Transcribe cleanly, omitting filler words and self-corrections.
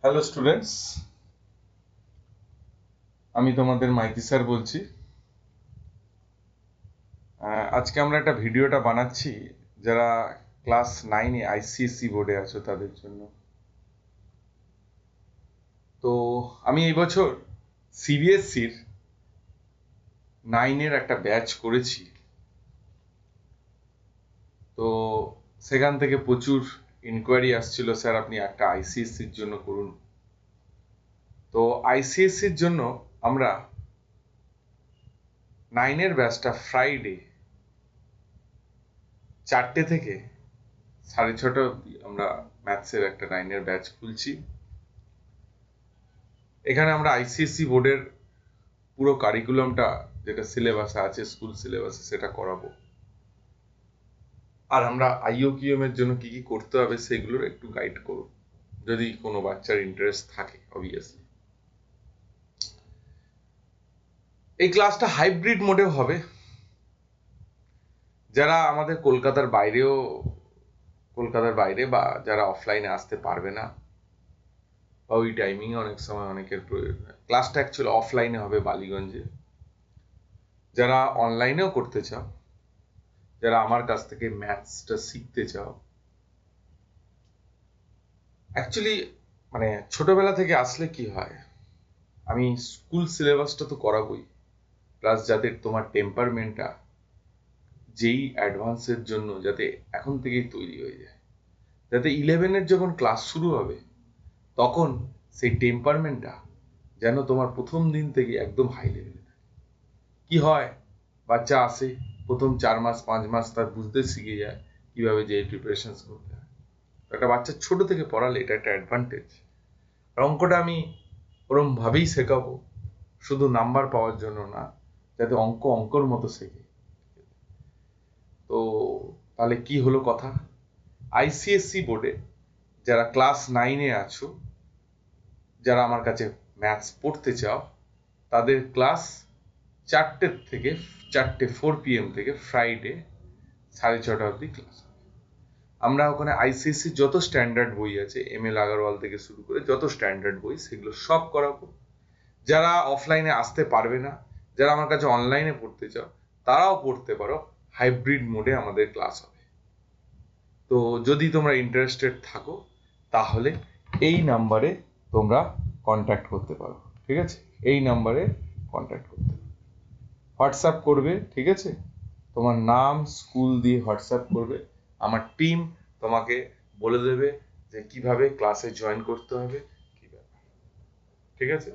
Hello students, আমি তোমাদের Maiti sir বলছি। আজকে আমরা একটা ভিডিওটা বানাচ্ছি যারা ক্লাস 9-এ আইসিএসসি বোর্ডে আছো তাদের জন্য। তো আমি এই বছর সিবিএসসির 9-এর একটা ব্যাচ করেছি। তো সেখান থেকে প্রচুর ইনকোয়ারি আসছিল, স্যার আপনি একটা আইসিএসসির জন্য করুন। তো আইসিএসসির জন্য আমরা 9-এর ব্যাচটা ফ্রাইডে 4টে থেকে 6:30 অবধি আমরা ম্যাথসের একটা 9-এর ব্যাচ খুলছি। এখানে আমরা আইসিএসসি বোর্ডের পুরো কারিকুলামটা যেটা সিলেবাসে আছে, স্কুল সিলেবাসে, সেটা করাবো। আর আমরা আইওকিউএম এর জন্য কি কি করতে হবে সেগুলোর একটু গাইড করব, যদি কোনো বাচ্চার ইন্টারেস্ট থাকে অবভিয়াসলি। এই ক্লাসটা হাইব্রিড মোডেও হবে। যারা আমাদের কলকাতার বাইরে বা যারা অফলাইনে আসতে পারবে না, বা ওই টাইমিং অনেক সময় অনেকের প্রয়োজন, ক্লাসটা অ্যাকচুয়ালি অফলাইনে হবে বালিগঞ্জে। যারা অনলাইনেও করতে চাও, যারা আমার কাছ থেকে ম্যাথসটা শিখতে চাও, অ্যাকচুয়ালি মানে ছোটবেলা থেকে আসলে কি হয়, আমি স্কুল সিলেবাসটা তো করাবোই, প্লাস যাতে তোমার টেম্পারমেন্টটা যেই অ্যাডভান্সের জন্য যাতে এখন থেকেই তৈরি হয়ে যায়, যাতে 11-এর যখন ক্লাস শুরু হবে তখন সেই টেম্পারমেন্টটা যেন তোমার প্রথম দিন থেকে একদম হাই লেভেলে থাকে। কি হয়, বাচ্চা আসে, প্রথম 4 মাস 5 মাস তার বুঝতে শিখে যায় কিভাবে যে প্রিপারেশন করতে হয়। একটা বাচ্চা ছোট থেকে পড়ালে এটা একটা অ্যাডভান্টেজ। আর অঙ্কটা আমি ওরম ভাবেই শেখাবো, শুধু নাম্বার পাওয়ার জন্য না, যাতে অঙ্কর মতো শেখে। তো তাহলে কি হলো কথা, আইসিএসসি বোর্ডে যারা ক্লাস 9-এ আছো, যারা আমার কাছে ম্যাথস পড়তে চাও, তাদের ক্লাস 4 PM থেকে ফ্রাইডে 6:30 অবধি ক্লাস। আমরা ওখানে আইসিএসসি যত স্ট্যান্ডার্ড বই আছে, ML আগরওয়াল থেকে শুরু করে যত স্ট্যান্ডার্ড বই, সেগুলো সব করাবো। যারা অফলাইনে আসতে পারবে না, যারা আমার কাছে অনলাইনে পড়তে চাও, তারাও পড়তে পারো। হাইব্রিড মোডে আমাদের ক্লাস হবে। তো যদি তোমরা ইন্টারেস্টেড থাকো তাহলে এই নাম্বারে তোমরা কন্ট্যাক্ট করতে পারো, ঠিক আছে? এই নাম্বারে কন্ট্যাক্ট করতে পারো, হোয়াটসঅ্যাপ করবে, ঠিক আছে? তোমার নাম, স্কুল দিয়ে হোয়াটসঅ্যাপ করবে। আমার টিম তোমাকে বলে দেবে যে কিভাবে ক্লাসে জয়েন করতে হবে, কি ব্যাপার, ঠিক আছে?